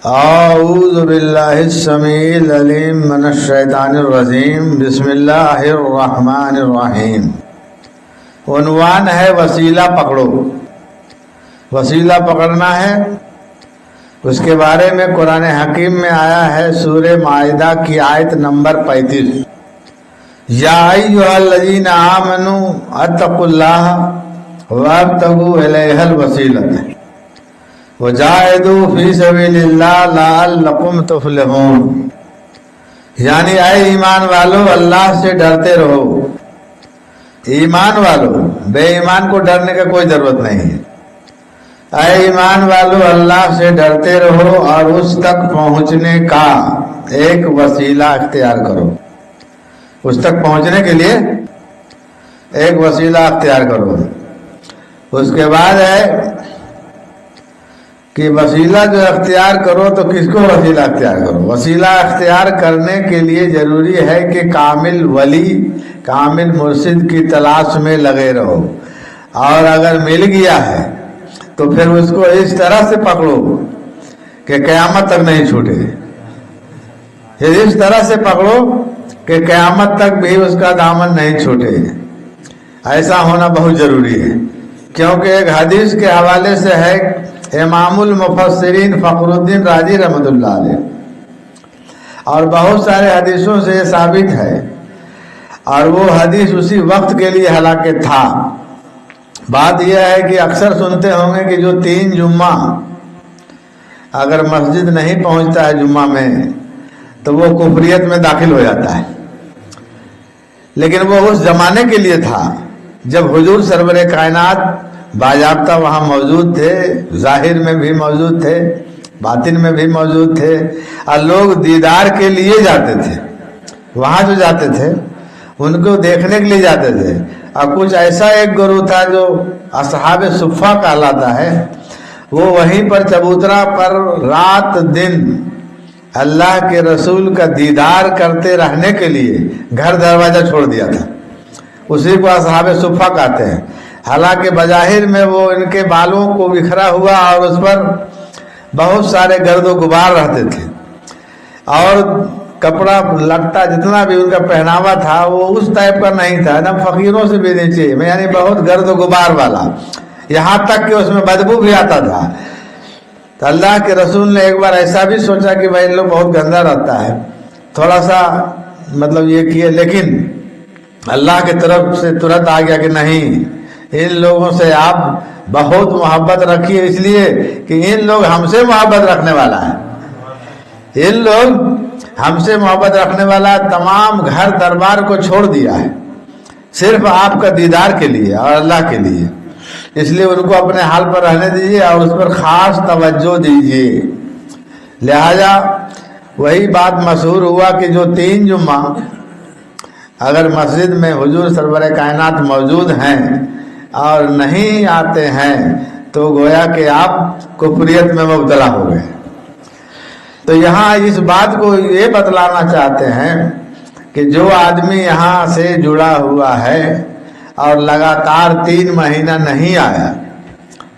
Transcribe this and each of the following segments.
اعوذ باللہ السمیع العلیم من الشیطان الرجیم بسم اللہ الرحمن الرحیم۔ عنوان ہے وسیلہ پکڑو۔ وسیلہ پکڑنا ہے، اس کے بارے میں قرآن حکیم میں آیا ہے سورہ مائدہ کی آیت نمبر 35۔ یا ایھا الذین آمنوا اتقوا اللہ وابتغوا الیہ الوسیلۃ وجاہدوا فی سبیل اللہ لعلکم تفلحون۔ یعنی اے ایمان والو، اللہ سے ڈرتے رہو۔ ایمان والو، بے ایمان کو ڈرنے کا کوئی ضرورت نہیں ہے۔ اے ایمان والو، اللہ سے ڈرتے رہو اور اس تک پہنچنے کا ایک وسیلہ اختیار کرو۔ اس تک پہنچنے کے لیے ایک وسیلہ اختیار کرو۔ اس کے بعد ہے کہ وسیلہ جو اختیار کرو تو کس کو وسیلہ اختیار کرو؟ وسیلہ اختیار کرنے کے لیے ضروری ہے کہ کامل ولی، کامل مرشد کی تلاش میں لگے رہو، اور اگر مل گیا ہے تو پھر اس کو اس طرح سے پکڑو کہ قیامت تک نہیں چھوٹے۔ اس طرح سے پکڑو کہ قیامت تک بھی اس کا دامن نہیں چھوٹے۔ ایسا ہونا بہت ضروری ہے، کیونکہ ایک حدیث کے حوالے سے ہے، امام المفسرین فخر الدین رازی رحمۃ اللہ علیہ، اور بہت سارے حدیثوں سے یہ ثابت ہے، اور وہ حدیث اسی وقت کے لیے ہلاکت تھا۔ بات یہ ہے کہ اکثر سنتے ہوں گے کہ جو 3 جمعہ اگر مسجد نہیں پہنچتا ہے جمعہ میں تو وہ کفریت میں داخل ہو جاتا ہے، لیکن وہ اس زمانے کے لیے تھا جب حضور سرور کائنات باضابطہ وہاں موجود تھے، ظاہر میں بھی موجود تھے، باطن میں بھی موجود تھے، اور لوگ دیدار کے لیے جاتے تھے۔ وہاں جو جاتے تھے ان کو دیکھنے کے لیے جاتے تھے، اور کچھ ایسا ایک گروہ تھا جو اصحاب صفہ کہلاتا ہے، وہ وہیں پر چبوترا پر رات دن اللہ کے رسول کا دیدار کرتے رہنے کے لیے گھر دروازہ چھوڑ دیا تھا۔ اسی کو اصحاب صفہ کہتے ہیں۔ حالانکہ بظاہر میں وہ ان کے بالوں کو بکھرا ہوا اور اس پر بہت سارے گرد و غبار رہتے تھے، اور کپڑا لگتا جتنا بھی ان کا پہناوا تھا وہ اس ٹائپ کا نہیں تھا، ایک دم فقیروں سے بھی نیچے، یعنی بہت گرد و غبار والا، یہاں تک کہ اس میں بدبو بھی آتا تھا۔ تو اللہ کے رسول نے ایک بار ایسا بھی سوچا کہ بھائی ان لوگ بہت گندا رہتا ہے، تھوڑا سا مطلب یہ کیے، لیکن اللہ کی طرف سے ترنت آ گیا کہ نہیں، ان لوگوں سے آپ بہت محبت رکھیے، اس لیے کہ ان لوگ ہم سے محبت رکھنے والا ہے۔ ان لوگ ہم سے محبت رکھنے والا تمام گھر دربار کو چھوڑ دیا ہے صرف آپ کا دیدار کے لیے اور اللہ کے لیے، اس لیے ان کو اپنے حال پر رہنے دیجیے اور اس پر خاص توجہ دیجیے۔ لہذا وہی بات مشہور ہوا کہ جو 3 جمعہ اگر مسجد میں حضور سرور کائنات موجود ہیں اور نہیں آتے ہیں تو گویا کہ آپ کفریت میں مبتلا ہو گئے۔ تو یہاں اس بات کو یہ بتلانا چاہتے ہیں کہ جو آدمی یہاں سے جڑا ہوا ہے اور لگاتار 3 مہینہ نہیں آیا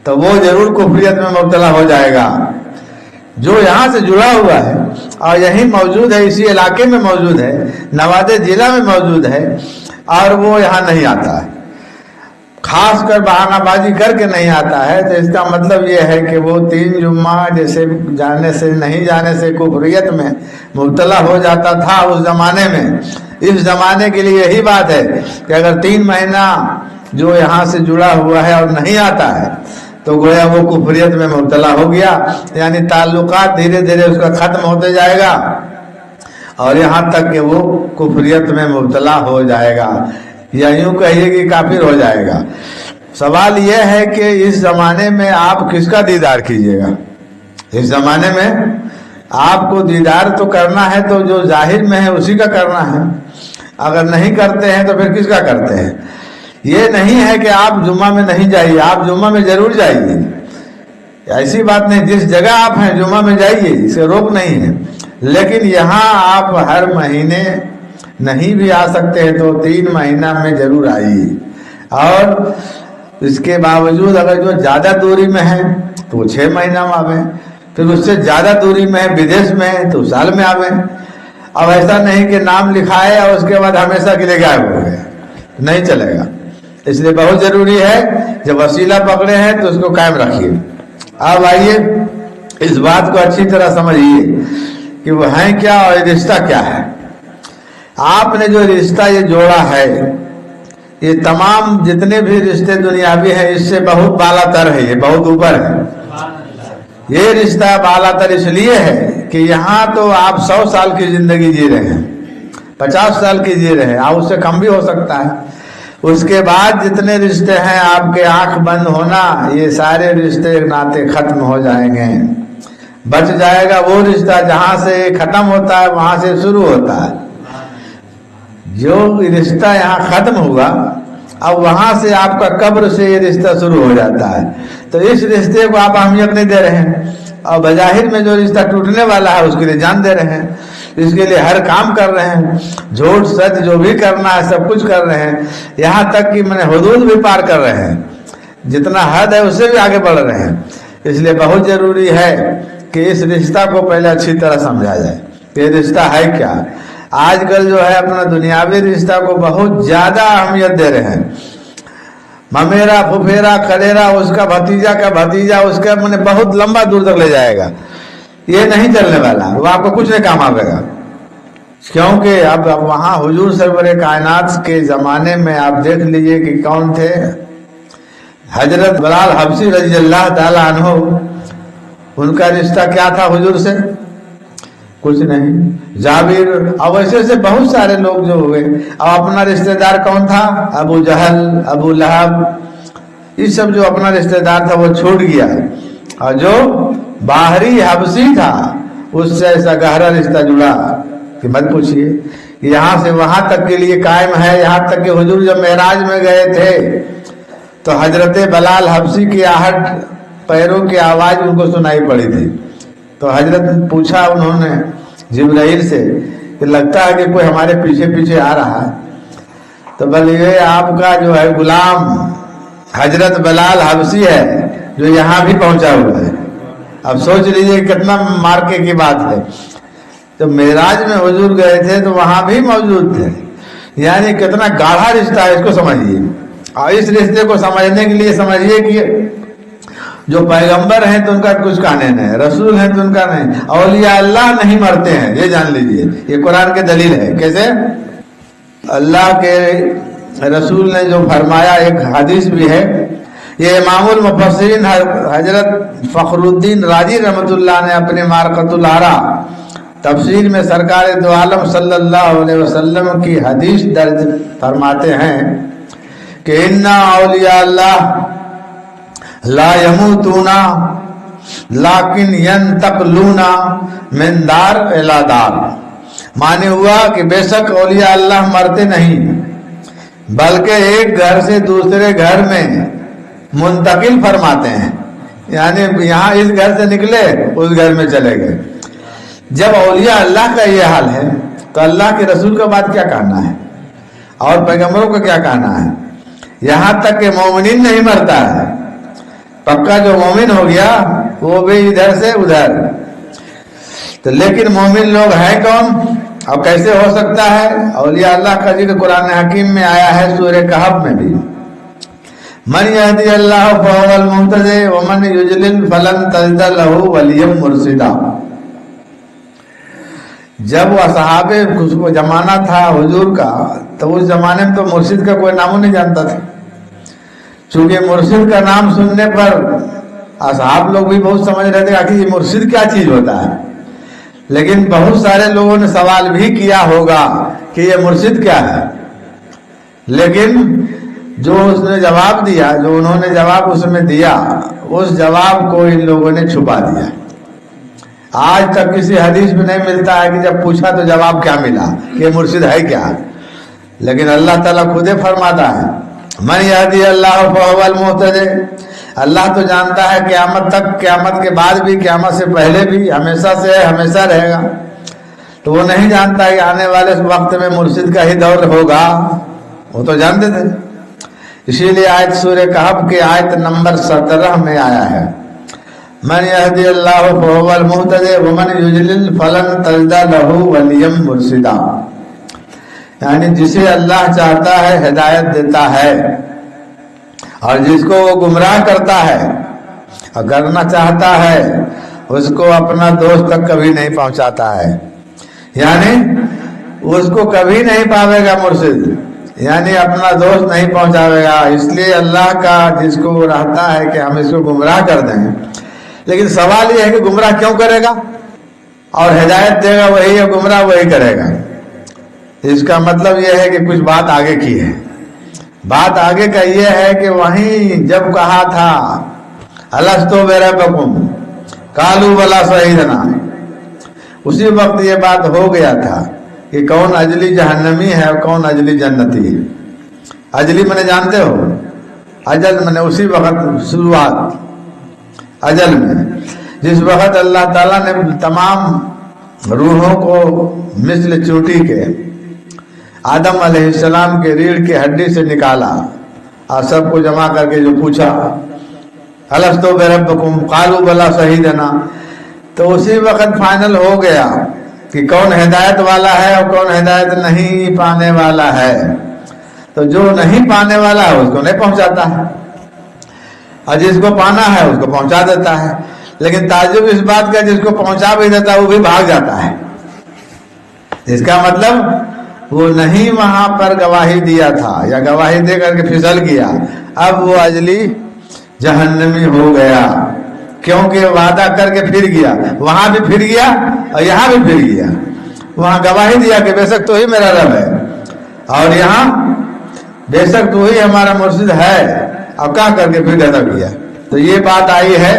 تو وہ ضرور کفریت میں مبتلا ہو جائے گا۔ جو یہاں سے جڑا ہوا ہے اور یہیں موجود ہے، اسی علاقے میں موجود ہے، نوادہ ضلع میں موجود ہے، اور وہ یہاں نہیں آتا ہے، خاص کر بہانہ بازی کر کے نہیں آتا ہے، تو اس کا مطلب یہ ہے کہ وہ 3 جمعہ جیسے جانے سے نہیں جانے سے کفریت میں مبتلا ہو جاتا تھا اس زمانے میں، اس زمانے کے لیے یہی بات ہے کہ اگر 3 مہینہ جو یہاں سے جڑا ہوا ہے اور نہیں آتا ہے تو گویا وہ کفریت میں مبتلا ہو گیا، یعنی تعلقات دھیرے دھیرے اس کا ختم ہوتے جائے گا اور یہاں تک کہ وہ کفریت میں مبتلا ہو جائے گا، یا یوں کہیے کہ کافر ہو جائے گا۔ سوال یہ ہے کہ اس زمانے میں آپ کس کا دیدار کیجیے گا؟ اس زمانے میں آپ کو دیدار تو کرنا ہے تو جو ظاہر میں ہے اسی کا کرنا ہے، اگر نہیں کرتے ہیں تو پھر کس کا کرتے ہیں؟ یہ نہیں ہے کہ آپ جمعہ میں نہیں جائیے، آپ جمعہ میں ضرور جائیے، ایسی بات نہیں، جس جگہ آپ ہیں جمعہ میں جائیے، اسے روک نہیں ہے، لیکن یہاں آپ ہر مہینے نہیں بھی آ سکتے ہیں تو 3 مہینہ میں ضرور آئیے، اور اس کے باوجود اگر جو زیادہ دوری میں ہے تو وہ 6 مہینہ میں آویں، پھر اس سے زیادہ دوری میں ہے، بدیش میں ہے، تو سال میں آوے۔ اب ایسا نہیں کہ نام لکھائے اور اس کے بعد ہمیشہ کے لیے غائب ہو گئے، نہیں چلے گا۔ اس لیے بہت ضروری ہے جب وسیلہ پکڑے ہیں تو اس کو قائم رکھیے۔ اب آئیے اس بات کو اچھی طرح سمجھیے کہ وہ ہیں کیا اور یہ رشتہ کیا ہے۔ آپ نے جو رشتہ یہ جوڑا ہے، یہ تمام جتنے بھی رشتے دنیاوی ہیں اس سے بہت بالا تر ہے، یہ بہت اوپر ہے۔ یہ رشتہ بالا تر اس لیے ہے کہ یہاں تو آپ 100 سال کی زندگی جی رہے ہیں، 50 سال کی جی رہے ہیں، آپ اس سے کم بھی ہو سکتا ہے۔ اس کے بعد جتنے رشتے ہیں آپ کے آنکھ بند ہونا، یہ سارے رشتے ناطے ختم ہو جائیں گے۔ بچ جائے گا وہ رشتہ جہاں سے ختم ہوتا ہے وہاں سے شروع ہوتا ہے۔ جو رشتہ یہاں ختم ہوا اب وہاں سے آپ کا قبر سے یہ رشتہ شروع ہو جاتا ہے، تو اس رشتے کو آپ اہمیت نہیں دے رہے ہیں، اور بظاہر میں جو رشتہ ٹوٹنے والا ہے اس کے لیے جان دے رہے ہیں، اس کے لیے ہر کام کر رہے ہیں، جھوٹ سچ جو بھی کرنا ہے سب کچھ کر رہے ہیں، یہاں تک کہ حدود بھی پار کر رہے ہیں، جتنا حد ہے اس سے بھی آگے بڑھ رہے ہیں۔ اس لیے بہت ضروری ہے کہ اس رشتہ کو پہلے اچھی طرح سمجھا جائے کہ یہ رشتہ ہے کیا۔ آج کل جو ہے اپنا دنیاوی رشتہ کو بہت زیادہ اہمیت دے رہے ہیں، ممیرا پھپھیرا کلیرا، اس کا بھتیجا کا بھتیجا، اس کا بہت لمبا دور تک لے جائے گا، یہ نہیں چلنے والا، وہ آپ کو کچھ نہیں کام آئے گا۔ کیونکہ اب وہاں حضور سرور کائنات کے زمانے میں آپ دیکھ لیجئے کہ کون تھے، حضرت بلال حبشی رضی اللہ تعالی عنہ، ان کا رشتہ کیا تھا حضور سے؟ کچھ نہیں۔ جابر اور ویسے سے بہت سارے لوگ جو ہوئے، اور اپنا رشتہ دار کون تھا؟ ابو جہل، ابو لہب، یہ سب جو اپنا رشتہ دار تھا وہ چھوٹ گیا، اور جو باہری حبشی تھا اس سے ایسا گہرا رشتہ جڑا کہ مت پوچھئے، یہاں سے وہاں تک کے لیے قائم ہے۔ یہاں تک کہ حضور جب معراج میں گئے تھے تو حضرت بلال حبشی کی آہٹ، پیروں کی آواز ان کو سنائی پڑی تھی، تو حضرت پوچھا انہوں نے جبرائیل سے کہ لگتا ہے کہ کوئی ہمارے پیچھے پیچھے آ رہا ہے، تو بلکہ آپ کا جو ہے غلام حضرت بلال حبشی ہے جو یہاں بھی پہنچا ہوا ہے۔ اب سوچ لیجئے کتنا مارکے کی بات ہے۔ تو معراج میں حضور گئے تھے تو وہاں بھی موجود تھے، یعنی کتنا گاڑھا رشتہ ہے، اس کو سمجھیے۔ اور اس رشتے کو سمجھنے کے لیے سمجھیے کہ جو پیغمبر ہیں تو ان کا کچھ کہنے نہیں، رسول ہیں تو ان کا نہیں، اولیاء اللہ نہیں مرتے ہیں، یہ جان لیجئے، یہ قرآن کے دلیل ہے۔ کیسے؟ اللہ کے رسول نے جو فرمایا، ایک حدیث بھی ہے، یہ امام المفسرین حضرت فخر الدین رازی رحمۃ اللہ نے اپنے مارقۃ الآراء تفسیر میں سرکار دو عالم صلی اللہ علیہ وسلم کی حدیث درج فرماتے ہیں کہ انا اولیاء اللہ لا یموتون لیکن ینتقلون من دار الی دار، مانے ہوا کہ بے شک اولیاء اللہ مرتے نہیں بلکہ ایک گھر سے دوسرے گھر میں منتقل فرماتے ہیں، یعنی یہاں اس گھر سے نکلے اس گھر میں چلے گئے۔ جب اولیاء اللہ کا یہ حال ہے تو اللہ کے رسول کا بات کیا کہنا ہے، اور پیغمبروں کا کیا کہنا ہے؟ یہاں تک کہ مومنین نہیں مرتا ہے، پکا جو مومن ہو گیا وہ بھی ادھر سے ادھر، تو لیکن مومن لوگ ہیں کون اور کیسے ہو سکتا ہے؟ اولیاء اللہ کا ذکر قرآن حکیم میں آیا ہے، سورہ کہف میں بھی، من یہدی اللہ فہو المہتدی ومن یضلل فلن تجد لہ ولیا مرشدا۔ جب وہ صحابہ کو زمانہ تھا حضور کا تو اس زمانے میں تو مرشد کا کوئی نام نہیں جانتا تھا، چونکہ مرشد کا نام سننے پر اصحاب لوگ بھی بہت سمجھ رہے تھے کہ یہ مرشد کیا چیز ہوتا ہے، لیکن بہت سارے لوگوں نے سوال بھی کیا ہوگا کہ یہ مرشد کیا ہے، لیکن جو اس نے جواب دیا، جو انہوں نے جواب اس میں دیا، اس جواب کو ان لوگوں نے چھپا دیا۔ آج تک کسی حدیث میں نہیں ملتا ہے کہ جب پوچھا تو جواب کیا ملا کہ مرشد ہے کیا، لیکن اللہ تعالیٰ خود فرماتا ہے من یہدی اللہ فہو المہتدی، اللہ تو جانتا ہے قیامت تک، قیامت کے بعد بھی، قیامت سے پہلے بھی، ہمیشہ سے ہے، ہمیشہ رہے گا، تو وہ نہیں جانتا کہ آنے والے وقت میں مرشد کا ہی دور ہوگا، وہ تو جانتے تھے۔ اسی لیے آیت سورہ کہف کے آیت نمبر 17 میں آیا ہے من یہدی اللہ فہو المہتدی ومن یضلل فلن تجد لہ ولیا مرشدا، یعنی جسے اللہ چاہتا ہے ہدایت دیتا ہے، اور جس کو وہ گمراہ کرتا ہے اور کرنا چاہتا ہے اس کو اپنا دوست تک کبھی نہیں پہنچاتا ہے، یعنی اس کو کبھی نہیں پاوے گا مرشد، یعنی اپنا دوست نہیں پہنچاوے گا۔ اس لیے اللہ کا جس کو وہ رہتا ہے کہ ہم اس کو گمراہ کر دیں، لیکن سوال یہ ہے کہ گمراہ کیوں کرے گا، اور ہدایت دے گا وہی ہے، گمراہ وہی کرے گا۔ اس کا مطلب یہ ہے کہ کچھ بات آگے کی ہے۔ بات آگے کا یہ ہے کہ وہیں جب کہا تھا الستو بربکم قالوا بلی شہدنا، اسی وقت یہ بات ہو گیا تھا کہ کون اجلی جہنمی ہے اور کون اجلی جنتی ہے۔ اجلی میں نے جانتے ہو، اجل میں نے اسی وقت شروعات اجل میں، جس وقت اللہ تعالیٰ نے تمام روحوں کو مثل چونٹی کے آدم علیہ السلام کے ریڑھ کی ہڈی سے نکالا اور سب کو جمع کر کے جو پوچھا الستو بربکم قالوا بلی شہدنا، تو اسی وقت فائنل ہو گیا کہ کون ہدایت والا ہے اور کون ہدایت نہیں پانے والا ہے۔ تو جو نہیں پانے والا ہے اس کو نہیں پہنچاتا ہے، اور جس کو پانا ہے اس کو پہنچا دیتا ہے۔ لیکن تعجب اس بات کا جس کو پہنچا بھی دیتا ہے وہ بھی بھاگ جاتا ہے۔ اس کا مطلب وہ نہیں وہاں پر گواہی دیا تھا یا گواہی دے کر کے پھسل گیا، اب وہ اجلی جہنمی ہو گیا، کیونکہ وعدہ کر کے پھر گیا، وہاں بھی پھر گیا اور یہاں بھی پھر گیا۔ وہاں گواہی دیا کہ بے شک تو ہی میرا رب ہے، اور یہاں بے شک تو ہی ہمارا مرشد ہے، اور کہا کر کے پھر گدا کیا۔ تو یہ بات آئی ہے،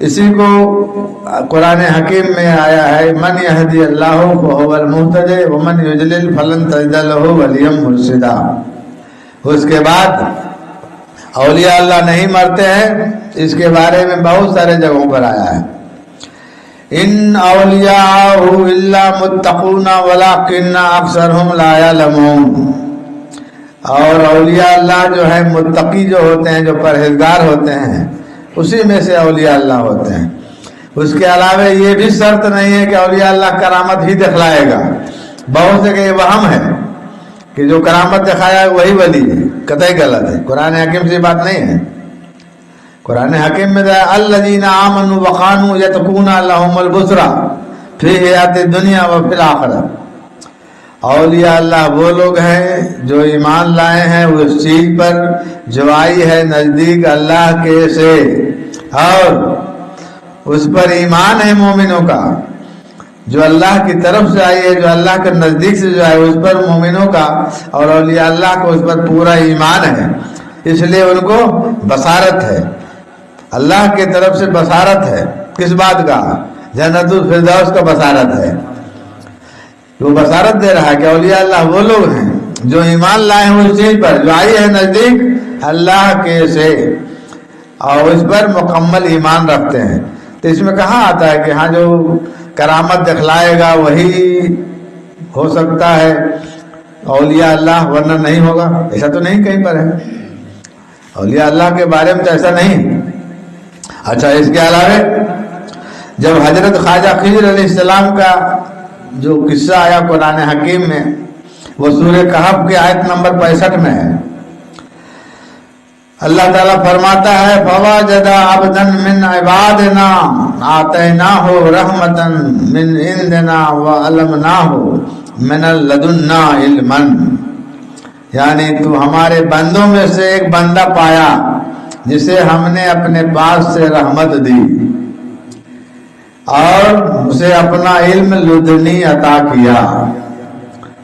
اسی کو قرآن حکیم میں آیا ہے من یہدی اللہ فہو المہتدی ومن یضلل فلن تجد لہ ولیا مرشدا۔ اس کے بعد اولیاء اللہ نہیں مرتے ہیں، اس کے بارے میں بہت سارے جگہوں پر آیا ہے۔ ان اولیاء الا متقون ولکن اکثرهم لا یعلمون، اور اولیاء اللہ جو ہے متقی جو ہوتے ہیں، جو پرہیزگار ہوتے ہیں، اسی میں سے اولیاء اللہ ہوتے ہیں۔ اس کے علاوہ یہ بھی شرط نہیں ہے کہ اولیاء اللہ کرامت ہی دکھلائے گا۔ بہت سے کہ یہ وہم ہے کہ جو کرامت دکھایا وہی ولی ہے، قطعی غلط ہے، قرآن حکیم سے بات نہیں ہے۔ قرآن حکیم میں الذین آمنوا وکانوا یتقون لهم البشری فی حیات الدنیا وفی الآخرہ، اولیاء اللہ وہ لوگ ہیں جو ایمان لائے ہیں اس چیز پر جو آئی ہے نزدیک اللہ کے سے، اور اس پر ایمان ہے مومنوں کا، جو اللہ کی طرف سے آئی ہے، جو اللہ کے نزدیک سے جو ہے اس پر مومنوں کا، اور اولیاء اللہ کو اس پر پورا ایمان ہے، اس لیے ان کو بصارت ہے، اللہ کی طرف سے بصارت ہے۔ کس بات کا؟ جنت الفردوس کا بصارت ہے۔ وہ بصارت دے رہا ہے کہ اولیاء اللہ وہ لوگ ہیں جو ایمان لائے ہیں اس چیز پر جو آئی ہے نزدیک اللہ کے سے، اور اس پر مکمل ایمان رکھتے ہیں۔ تو اس میں کہاں آتا ہے کہ ہاں جو کرامت دکھلائے گا وہی ہو سکتا ہے اولیاء اللہ، ورنہ نہیں ہوگا؟ ایسا تو نہیں کہیں پر ہے، اولیاء اللہ کے بارے میں تو ایسا نہیں۔ اچھا، اس کے علاوہ جب حضرت خواجہ خضر علیہ السلام کا جو قصہ آیا قرآن حکیم میں، وہ سورہ کہف کی آیت نمبر 65 میں ہے۔ اللہ تعالیٰ فرماتا ہے فَوَجَدَ عَبْدًا مِّنْ عِبَادِنَا آتَيْنَاهُ رَحْمَةً مِّنْ عِنْدِنَا وَعَلَّمْنَاهُ مِنَ لَدُنَّا عِلْمًا، یعنی تو ہمارے بندوں میں سے ایک بندہ پایا جسے ہم نے اپنے پاس سے رحمت دی اور اسے اپنا علم لدنی عطا کیا۔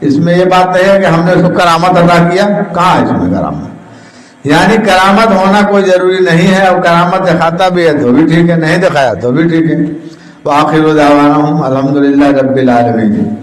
اس میں یہ بات ہے کہ ہم نے اس کو کرامت عطا کیا، کہاں ہے اس میں کرامت؟ یعنی کرامت ہونا کوئی ضروری نہیں ہے، اور کرامت دکھاتا بھی ہے تو بھی ٹھیک ہے، نہیں دکھایا تو بھی ٹھیک ہے۔ وآخر دعوانا الحمدللہ رب العالمین۔